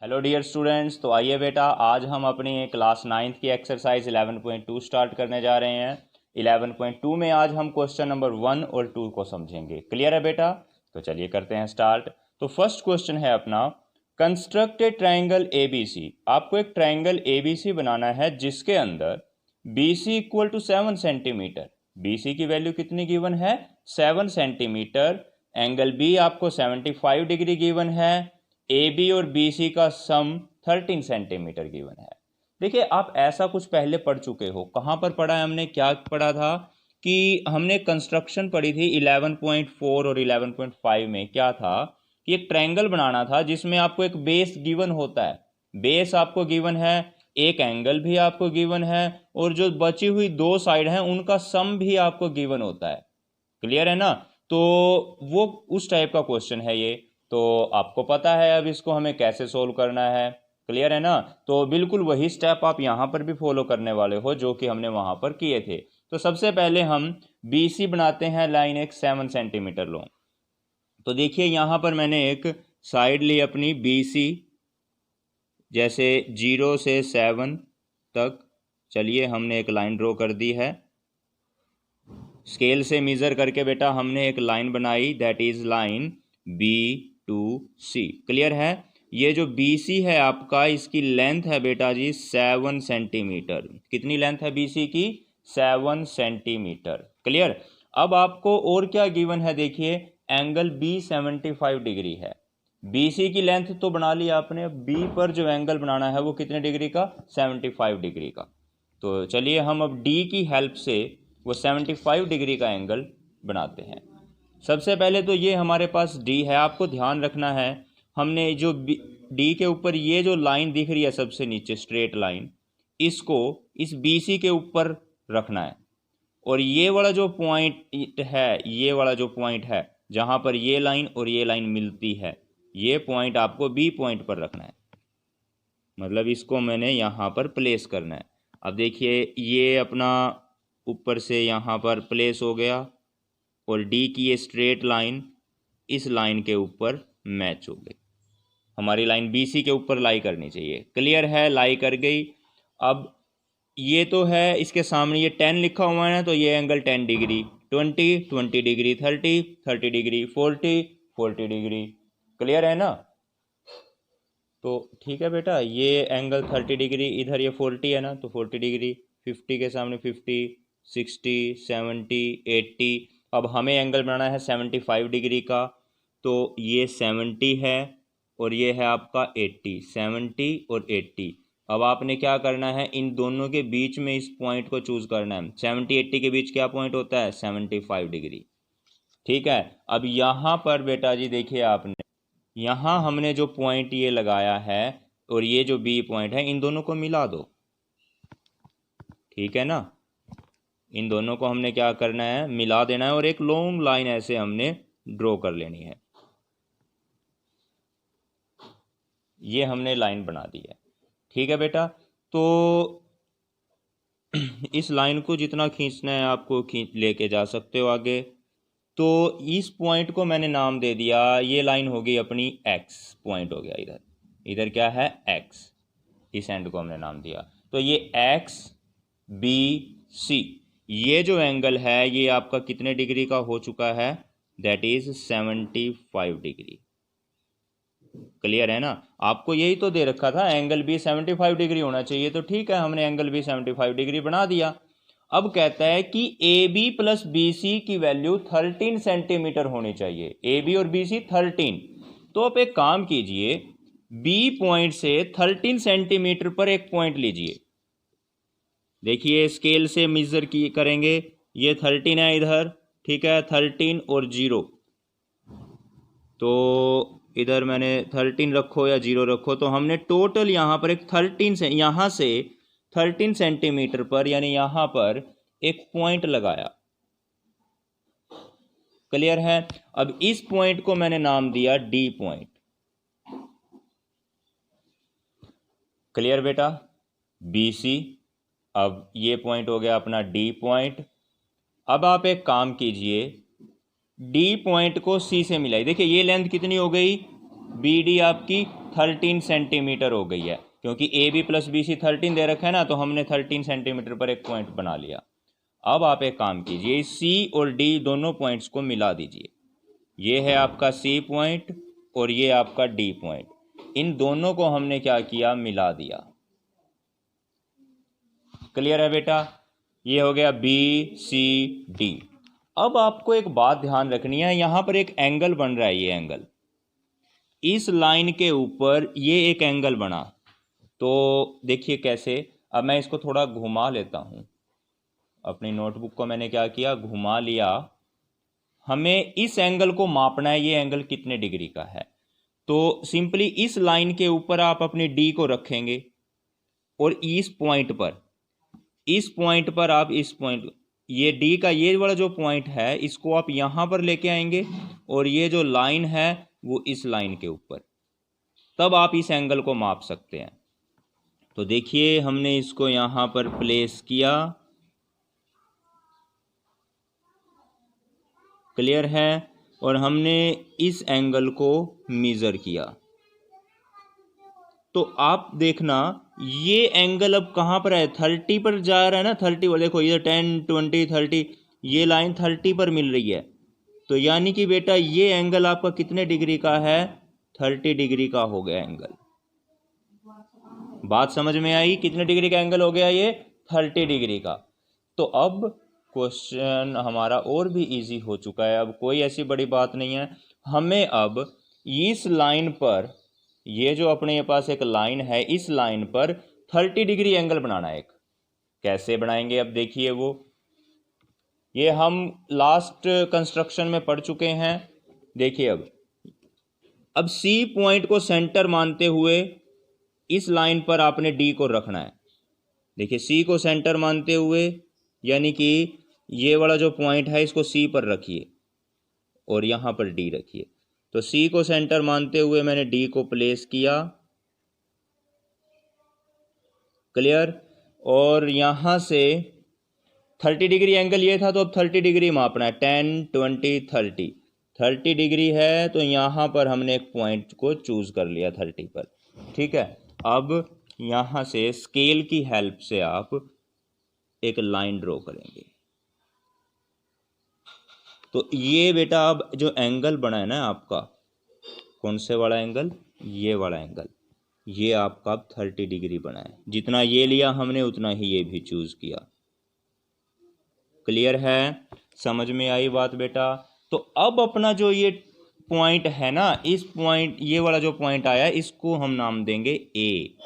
Hello dear students, तो आइए बेटा आज हम अपनी क्लास 9th की एक्सरसाइज 11.2 स्टार्ट करने जा रहे हैं। 11.2 में आज हम क्वेश्चन नंबर 1 और 2 को समझेंगे। क्लियर है बेटा? तो चलिए करते हैं स्टार्ट। तो फर्स्ट क्वेश्चन है अपना, construct a triangle A B C. आपको एक ट्राइंगल ए बी सी बनाना है जिसके अंदर B C equal to 7 centimeter. B C की वैल्यू कितनी गिवन है? 7 सेंटीमीटर। एंगल बी आपको 75 डिग्री गिवन है। ए बी और बी सी का सम 13 सेंटीमीटर गिवन है। देखिए, आप ऐसा कुछ पहले पढ़ चुके हो। कहाँ पर पढ़ा है हमने? क्या पढ़ा था कि हमने कंस्ट्रक्शन पढ़ी थी 11.4 और 11.5 में। क्या था कि एक ट्रायंगल बनाना था जिसमें आपको एक बेस गिवन होता है। बेस आपको गिवन है, एक एंगल भी आपको गिवन है, और जो बची हुई दो साइड हैं उनका सम भी आपको गिवन होता है। क्लियर है ना? तो वो उस टाइप का क्वेश्चन है ये। तो आपको पता है अब इसको हमें कैसे सोल्व करना है। क्लियर है ना? तो बिल्कुल वही स्टेप आप यहाँ पर भी फॉलो करने वाले हो जो कि हमने वहाँ पर किए थे। तो सबसे पहले हम बी सी बनाते हैं। लाइन एक 7 सेंटीमीटर लो। तो देखिए यहाँ पर मैंने एक साइड ली अपनी बी सी, जैसे 0 से 7 तक। चलिए हमने एक लाइन ड्रॉ कर दी है। स्केल से मेज़र करके बेटा हमने एक लाइन बनाई, that is line B to C. Clear है? ये जो बी सी है आपका, इसकी लेंथ है बेटा जी 7 सेंटीमीटर। कितनी लेंथ है बी सी की? 7 सेंटीमीटर। क्लियर? अब आपको और क्या गिवन है? देखिए, एंगल बी 75 डिग्री है। बी सी की लेंथ तो बना ली आपने, बी पर जो एंगल बनाना है वो कितने डिग्री का? 75 डिग्री का। तो चलिए हम अब डी की हेल्प से वो 75 डिग्री का एंगल बनाते हैं। सबसे पहले तो ये हमारे पास डी है। आपको ध्यान रखना है, हमने जो डी के ऊपर ये जो लाइन दिख रही है सबसे नीचे स्ट्रेट लाइन, इसको इस बी सी के ऊपर रखना है। और ये वाला जो पॉइंट है, ये वाला जो पॉइंट है जहाँ पर ये लाइन और ये लाइन मिलती है, ये पॉइंट आपको बी पॉइंट पर रखना है। मतलब इसको मैंने यहाँ पर प्लेस करना है। अब देखिए ये अपना ऊपर से यहाँ पर प्लेस हो गया, और डी की ये स्ट्रेट लाइन इस लाइन के ऊपर मैच हो गई। हमारी लाइन बी सी के ऊपर लाई करनी चाहिए। क्लियर है? लाई कर गई। अब ये तो है, इसके सामने ये 10 लिखा हुआ है ना, तो ये angle 10 degree, 20 degree, 30 degree, 40 degree. Clear है ना? तो ठीक है बेटा, ये एंगल 30 डिग्री, इधर ये 40 है ना, तो 40 डिग्री, 50 के सामने 50, 60, 70, 80। अब हमें एंगल बनाना है 75 डिग्री का, तो ये 70 है और ये है आपका 80। 70 और 80। अब आपने क्या करना है, इन दोनों के बीच में इस पॉइंट को चूज करना है। 70 80 के बीच क्या पॉइंट होता है? 75 डिग्री। ठीक है? अब यहाँ पर बेटा जी देखिए, आपने यहाँ हमने जो पॉइंट ये लगाया है और ये जो बी पॉइंट है, इन दोनों को मिला दो। ठीक है ना? इन दोनों को हमने क्या करना है? मिला देना है, और एक लॉन्ग लाइन ऐसे हमने ड्रॉ कर लेनी है। ये हमने लाइन बना दी है। ठीक है बेटा? तो इस लाइन को जितना खींचना है आपको खींच लेके जा सकते हो आगे। तो इस पॉइंट को मैंने नाम दे दिया, ये लाइन हो गई अपनी एक्स पॉइंट हो गया। इधर इधर क्या है? एक्स। इस एंड को हमने नाम दिया। तो ये एक्स बी सी, ये जो एंगल है ये आपका कितने डिग्री का हो चुका है? That is 75 degree. क्लियर है ना? आपको यही तो दे रखा था, एंगल बी 75 डिग्री होना चाहिए। तो ठीक है, हमने एंगल बी 75 डिग्री बना दिया। अब कहता है कि A B plus B C की वैल्यू 13 सेंटीमीटर होनी चाहिए। ए बी और बी सी 13। तो आप एक काम कीजिए, बी पॉइंट से 13 सेंटीमीटर पर एक पॉइंट लीजिए। देखिए स्केल से मेजर की करेंगे, ये 13 है इधर। ठीक है? 13 और 0, तो इधर मैंने 13 रखो या 0 रखो, तो हमने टोटल यहाँ पर एक 13 से यहाँ से 13 सेंटीमीटर पर, यानी यहाँ पर एक पॉइंट लगाया। क्लियर है? अब इस पॉइंट को मैंने नाम दिया डी पॉइंट। क्लियर बेटा? B C. अब ये पॉइंट हो गया अपना डी पॉइंट। अब आप एक काम कीजिए, डी पॉइंट को सी से मिलाइए। देखिए ये लेंथ कितनी हो गई? बी डी आपकी 13 सेंटीमीटर हो गई है, क्योंकि A B plus B C 13 दे रखा है ना, तो हमने 13 सेंटीमीटर पर एक पॉइंट बना लिया। अब आप एक काम कीजिए, सी और डी दोनों पॉइंट्स को मिला दीजिए। ये है आपका सी पॉइंट और ये आपका डी पॉइंट, इन दोनों को हमने क्या किया, मिला दिया। क्लियर है बेटा? ये हो गया बी सी डी। अब आपको एक बात ध्यान रखनी है, यहां पर एक एंगल बन रहा है, ये एंगल इस लाइन के ऊपर ये एक एंगल बना। तो देखिए कैसे, अब मैं इसको थोड़ा घुमा लेता हूं, अपनी नोटबुक को मैंने क्या किया, घुमा लिया। हमें इस एंगल को मापना है, ये एंगल कितने डिग्री का है। तो सिंपली इस लाइन के ऊपर आप अपनी डी को रखेंगे और इस पॉइंट पर आप इस पॉइंट, ये डी का ये वाला जो पॉइंट है इसको आप यहां पर लेके आएंगे और ये जो लाइन है वो इस लाइन के ऊपर, तब आप इस एंगल को माप सकते हैं। तो देखिए हमने इसको यहां पर प्लेस किया। क्लियर है? और हमने इस एंगल को मेजर किया। तो आप देखना ये एंगल अब कहां पर है, 30 पर जा रहा है ना, 30 पर। देखो ये 10 20 30, ये लाइन 30 पर मिल रही है। तो यानी कि बेटा ये एंगल आपका कितने डिग्री का है, 30 डिग्री का हो गया एंगल। बात समझ में आई? कितने डिग्री का एंगल हो गया ये, 30 डिग्री का। तो अब क्वेश्चन हमारा और भी इजी हो चुका है, अब कोई ऐसी बड़ी बात नहीं है। हमें अब इस लाइन पर, ये जो अपने पास एक लाइन है, इस लाइन पर 30 डिग्री एंगल बनाना है एक। कैसे बनाएंगे अब देखिए, वो ये हम लास्ट कंस्ट्रक्शन में पढ़ चुके हैं। देखिए अब सी पॉइंट को सेंटर मानते हुए इस लाइन पर आपने डी को रखना है। देखिए सी को सेंटर मानते हुए, यानी कि ये वाला जो पॉइंट है इसको सी पर रखिए और यहां पर डी रखिए। तो सी को सेंटर मानते हुए मैंने डी को प्लेस किया। क्लियर? और यहां से 30 डिग्री एंगल ये था, तो अब 30 डिग्री मापना है, 10 20 30। 30 डिग्री है तो यहां पर हमने एक पॉइंट को चूज कर लिया 30 पर। ठीक है, अब यहां से स्केल की हेल्प से आप एक लाइन ड्रॉ करेंगे। तो ये बेटा अब जो एंगल बना है ना आपका, कौन से वाला एंगल, ये वाला एंगल, ये आपका अब 30 डिग्री बना है। जितना ये लिया हमने उतना ही ये भी चूज किया। क्लियर है? समझ में आई बात बेटा? तो अब अपना जो ये पॉइंट है ना, इस पॉइंट, ये वाला जो पॉइंट आया इसको हम नाम देंगे ए।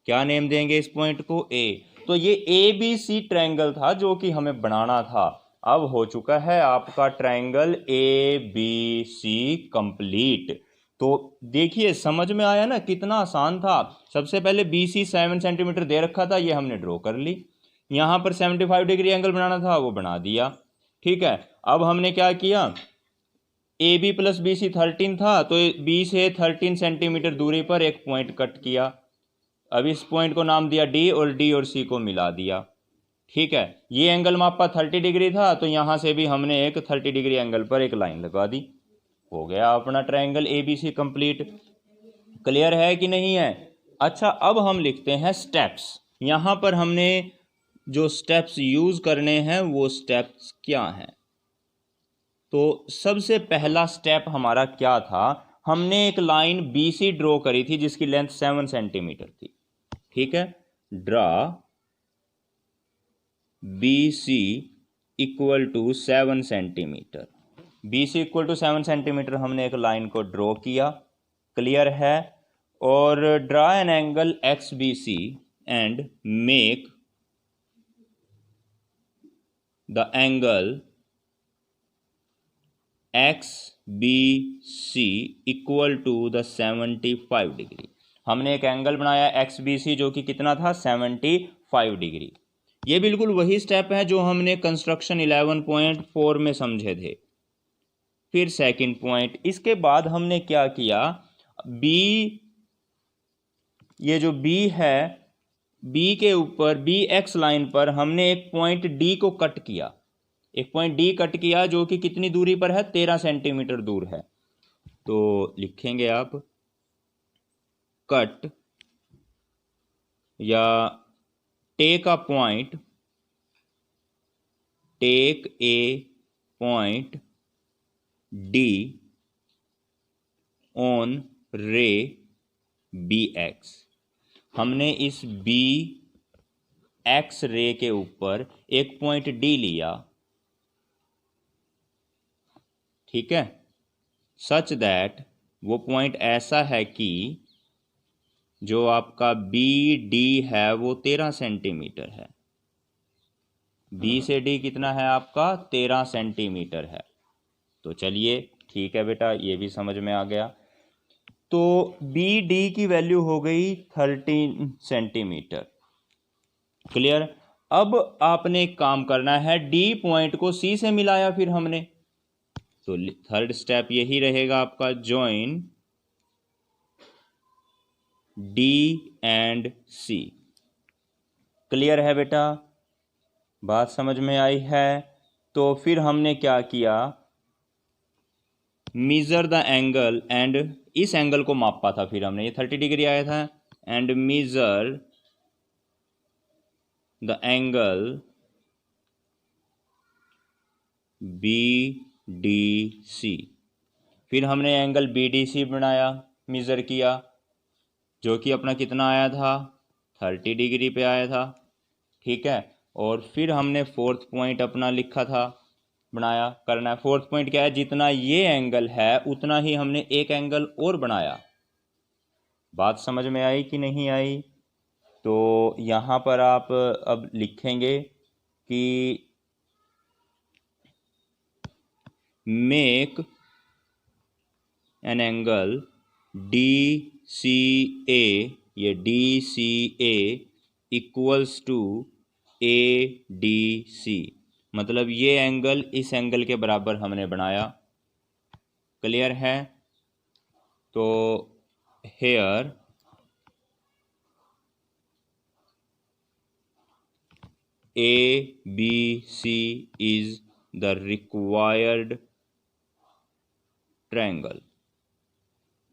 क्या नेम देंगे इस पॉइंट को, ए। तो ये ए बी सी ट्रायंगल था जो कि हमें बनाना था। अब हो चुका है आपका triangle A B C complete. तो देखिए समझ में आया ना, कितना आसान था। सबसे पहले बी सी 7 सेंटीमीटर दे रखा था, ये हमने ड्रॉ कर ली। यहां पर 75 डिग्री एंगल बनाना था, वो बना दिया। ठीक है, अब हमने क्या किया, A B plus B C 13 था, तो बी से 13 सेंटीमीटर दूरी पर एक पॉइंट कट किया। अब इस पॉइंट को नाम दिया डी और डी और सी को मिला दिया। ठीक है, ये एंगल मापा 30 डिग्री था, तो यहां से भी हमने एक 30 डिग्री एंगल पर एक लाइन लगा दी। हो गया अपना triangle A B C complete. Clear है कि नहीं है? अच्छा, अब हम लिखते हैं स्टेप्स। यहां पर हमने जो स्टेप्स यूज करने हैं वो स्टेप्स क्या हैं। तो सबसे पहला स्टेप हमारा क्या था, हमने एक लाइन बी सी ड्रॉ करी थी जिसकी लेंथ 7 सेंटीमीटर थी। ठीक है, draw B C equal to 7 centimeter. B C equal to 7 centimeter हमने एक लाइन को ड्रॉ किया। क्लियर है? और draw an angle X B C and make the angle X B C equal to the 75 degree. हमने एक angle बनाया x B C जो कि कितना था, 75 डिग्री। ये बिल्कुल वही स्टेप है जो हमने कंस्ट्रक्शन 11.4 में समझे थे। फिर सेकंड पॉइंट, इसके बाद हमने क्या किया, बी, ये जो बी है, बी के ऊपर बी एक्स लाइन पर हमने एक पॉइंट डी को कट किया। एक पॉइंट डी कट किया जो कि कितनी दूरी पर है, 13 सेंटीमीटर दूर है। तो लिखेंगे आप कट या take a point, take a point D on ray B X. हमने इस बी एक्स रे के ऊपर एक पॉइंट डी लिया, ठीक है, सच दैट वो पॉइंट ऐसा है कि जो आपका बी डी है वो 13 सेंटीमीटर है। बी से डी कितना है आपका 13 सेंटीमीटर है। तो चलिए ठीक है बेटा, ये भी समझ में आ गया। तो बी डी की वैल्यू हो गई 13 सेंटीमीटर। क्लियर। अब आपने एक काम करना है, डी पॉइंट को सी से मिलाया फिर हमने, तो थर्ड स्टेप यही रहेगा आपका, join D and C. Clear है बेटा, बात समझ में आई है। तो फिर हमने क्या किया, मीजर द एंगल, एंड इस एंगल को मापा था फिर हमने, ये 30 डिग्री आया था, and measure the angle B D C. फिर हमने एंगल बी डी सी बनाया, मीज़र किया, जो कि अपना कितना आया था 30 डिग्री पे आया था, ठीक है। और फिर हमने फोर्थ पॉइंट अपना लिखा था, बनाया, करना है। फोर्थ पॉइंट क्या है, जितना ये एंगल है उतना ही हमने एक एंगल और बनाया। बात समझ में आई कि नहीं आई? तो यहाँ पर आप अब लिखेंगे कि make an angle D C A, ये D C A equals to A D C, मतलब ये एंगल इस एंगल के बराबर हमने बनाया। क्लियर है? तो here A B C is the required triangle.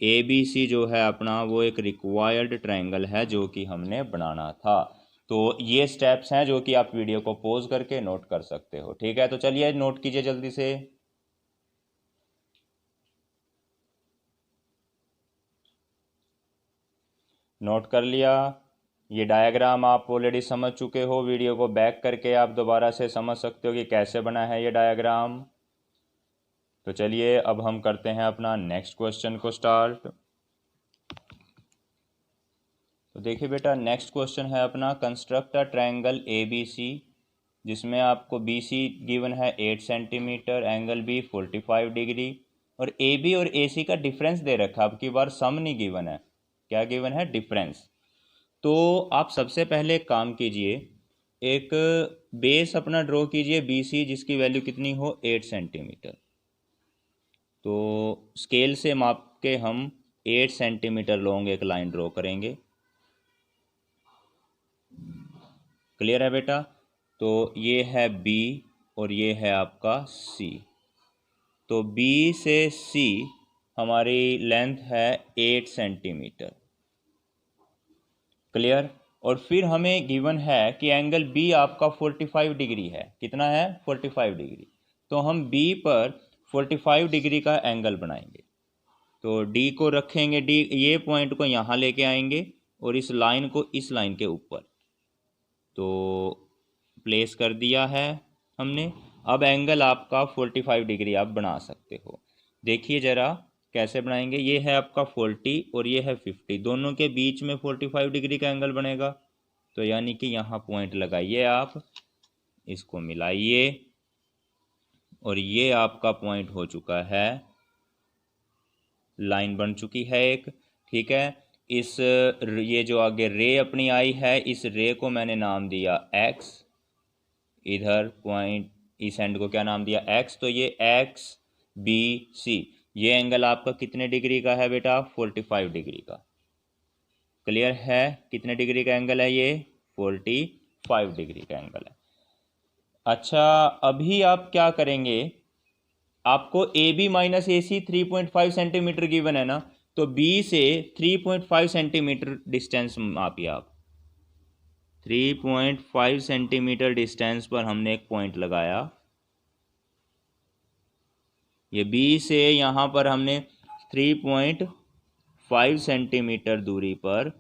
A B C जो है अपना वो एक रिक्वायर्ड ट्रायंगल है जो कि हमने बनाना था। तो ये स्टेप्स हैं जो कि आप वीडियो को पॉज करके नोट कर सकते हो, ठीक है। तो चलिए नोट कीजिए जल्दी से। नोट कर लिया? ये डायग्राम आप ऑलरेडी समझ चुके हो, वीडियो को बैक करके आप दोबारा से समझ सकते हो कि कैसे बना है ये डायग्राम। तो चलिए अब हम करते हैं अपना नेक्स्ट क्वेश्चन को स्टार्ट। तो देखिए बेटा, नेक्स्ट क्वेश्चन है अपना, construct a triangle A B C, जिसमें आपको बी सी गिवन है 8 सेंटीमीटर, एंगल बी 45 डिग्री, और ए बी और ए सी का डिफरेंस दे रखा है। अब की बार सम नहीं गिवन है, क्या गिवन है, डिफरेंस। तो आप सबसे पहले एक काम कीजिए, एक बेस अपना ड्रॉ कीजिए बी सी, जिसकी वैल्यू कितनी हो 8 सेंटीमीटर। तो स्केल से माप के हम 8 सेंटीमीटर लॉन्ग एक लाइन ड्रॉ करेंगे। क्लियर है बेटा? तो ये है बी और ये है आपका सी। तो बी से सी हमारी लेंथ है 8 सेंटीमीटर। क्लियर? और फिर हमें गिवन है कि एंगल बी आपका 45 डिग्री है। कितना है? 45 डिग्री। तो हम बी पर 45 डिग्री का एंगल बनाएंगे। तो डी को रखेंगे, डी ये पॉइंट को यहाँ लेके आएंगे और इस लाइन को इस लाइन के ऊपर, तो प्लेस कर दिया है हमने। अब एंगल आपका 45 डिग्री आप बना सकते हो। देखिए ज़रा कैसे बनाएंगे। ये है आपका 40 और ये है 50, दोनों के बीच में 45 डिग्री का एंगल बनेगा। तो यानी कि यहाँ पॉइंट लगाइए आप, इसको मिलाइए, और ये आपका पॉइंट हो चुका है, लाइन बन चुकी है एक, ठीक है। इस ये जो आगे रे अपनी आई है, इस रे को मैंने नाम दिया x, इधर पॉइंट इस एंड को क्या नाम दिया x। तो ये एक्स बी सी, ये एंगल आपका कितने डिग्री का है बेटा? 45 डिग्री का। क्लियर है? कितने डिग्री का एंगल है ये? 45 डिग्री का एंगल है। अच्छा, अभी आप क्या करेंगे, आपको A B minus A C 3.5 centimeter given है ना, तो तो बी से 3.5 सेंटीमीटर डिस्टेंस मापिए आप। 3.5 सेंटीमीटर डिस्टेंस पर हमने एक पॉइंट लगाया। ये बी से यहाँ पर हमने 3.5 सेंटीमीटर दूरी पर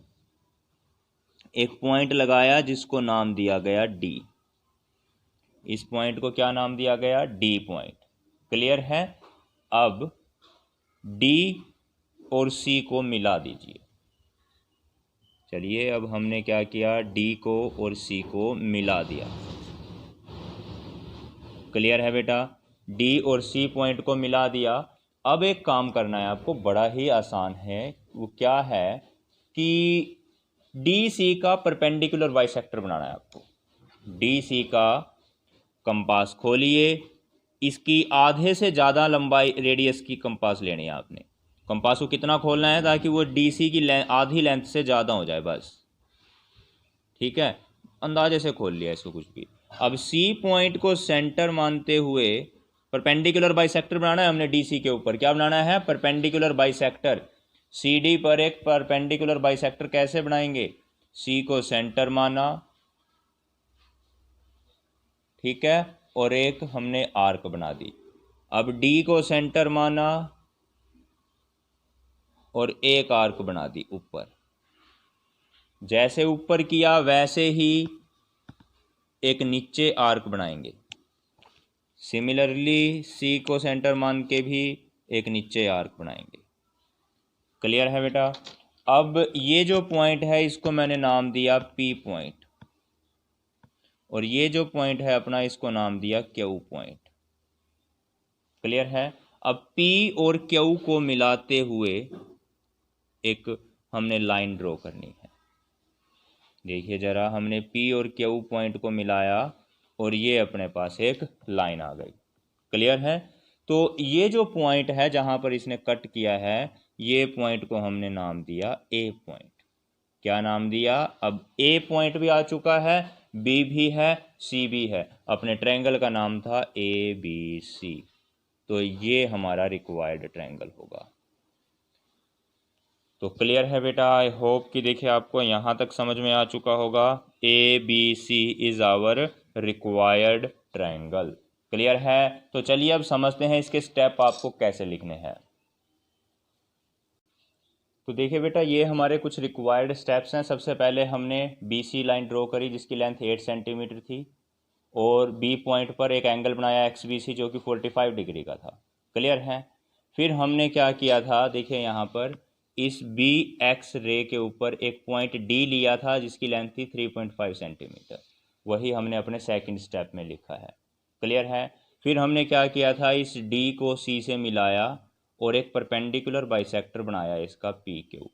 एक पॉइंट लगाया जिसको नाम दिया गया डी। इस पॉइंट को क्या नाम दिया गया? D point. क्लियर है? अब डी और सी को मिला दीजिए। चलिए अब हमने क्या किया, डी को और सी को मिला दिया। क्लियर है बेटा? डी और सी पॉइंट को मिला दिया। अब एक काम करना है आपको, बड़ा ही आसान है। वो क्या है कि डी सी का परपेंडिकुलर बाइसेक्टर बनाना है आपको। डी सी का कंपास खोलिए, इसकी आधे से ज़्यादा लंबाई रेडियस की कंपास लेनी है आपने। कंपास को कितना खोलना है ताकि वो डी सी की आधी लेंथ से ज़्यादा हो जाए, बस। ठीक है, अंदाजे से खोल लिया इसको कुछ भी। अब सी पॉइंट को सेंटर मानते हुए परपेंडिकुलर बाइसेक्टर बनाना है हमने डी सी के ऊपर। क्या बनाना है? Perpendicular bisector. सी डी पर एक परपेंडिकुलर बाइसेक्टर कैसे बनाएंगे? सी को सेंटर माना, ठीक है, और एक हमने आर्क बना दी। अब डी को सेंटर माना और एक आर्क बना दी ऊपर। जैसे ऊपर किया वैसे ही एक नीचे आर्क बनाएंगे। सिमिलरली सी को सेंटर मान के भी एक नीचे आर्क बनाएंगे। क्लियर है बेटा? अब ये जो पॉइंट है इसको मैंने नाम दिया पी पॉइंट, और ये जो पॉइंट है अपना इसको नाम दिया क्यू पॉइंट। क्लियर है? अब पी और क्यू को मिलाते हुए एक हमने लाइन ड्रॉ करनी है। देखिए ज़रा, हमने पी और क्यू पॉइंट को मिलाया और ये अपने पास एक लाइन आ गई। क्लियर है? तो ये जो पॉइंट है जहाँ पर इसने कट किया है, ये पॉइंट को हमने नाम दिया ए पॉइंट। क्या नाम दिया? अब ए पॉइंट भी आ चुका है, बी भी है, सी भी है। अपने ट्रायंगल का नाम था ए बी सी। तो ये हमारा रिक्वायर्ड ट्रायंगल होगा। तो क्लियर है बेटा? आई होप कि देखिए आपको यहाँ तक समझ में आ चुका होगा। A B C is our required triangle. Clear है? तो चलिए अब समझते हैं इसके स्टेप आपको कैसे लिखने हैं। तो देखिए बेटा, ये हमारे कुछ रिक्वायर्ड स्टेप्स हैं। सबसे पहले हमने बी सी लाइन ड्रॉ करी जिसकी लेंथ 8 सेंटीमीटर थी, और बी पॉइंट पर एक एंगल बनाया एक्स बी सी जो कि 45 डिग्री का था। क्लियर है? फिर हमने क्या किया था, देखिए यहाँ पर इस बी एक्स रे के ऊपर एक पॉइंट डी लिया था जिसकी लेंथ थी 3.5 सेंटीमीटर। वही हमने अपने सेकंड स्टेप में लिखा है। क्लियर है? फिर हमने क्या किया था, इस डी को सी से मिलाया और एक परपेंडिकुलर बाइसेक्टर बनाया इसका पी क्यू।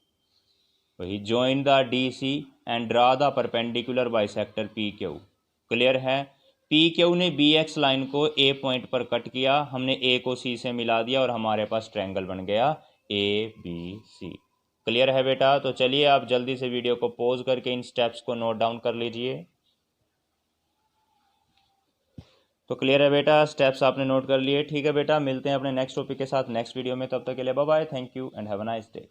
वही join the D C and draw the perpendicular bisector P Q. Clear है? पी क्यू ने बी एक्स लाइन को ए पॉइंट पर कट किया, हमने ए को सी से मिला दिया और हमारे पास ट्रायंगल बन गया ए बी सी। क्लियर है बेटा? तो चलिए आप जल्दी से वीडियो को पॉज करके इन स्टेप्स को नोट डाउन कर लीजिए। तो क्लियर है बेटा? स्टेप्स आपने नोट कर लिए? ठीक है बेटा, मिलते हैं अपने नेक्स्ट टॉपिक के साथ नेक्स्ट वीडियो में। तब तक के लिए bye bye, thank you and have a nice day.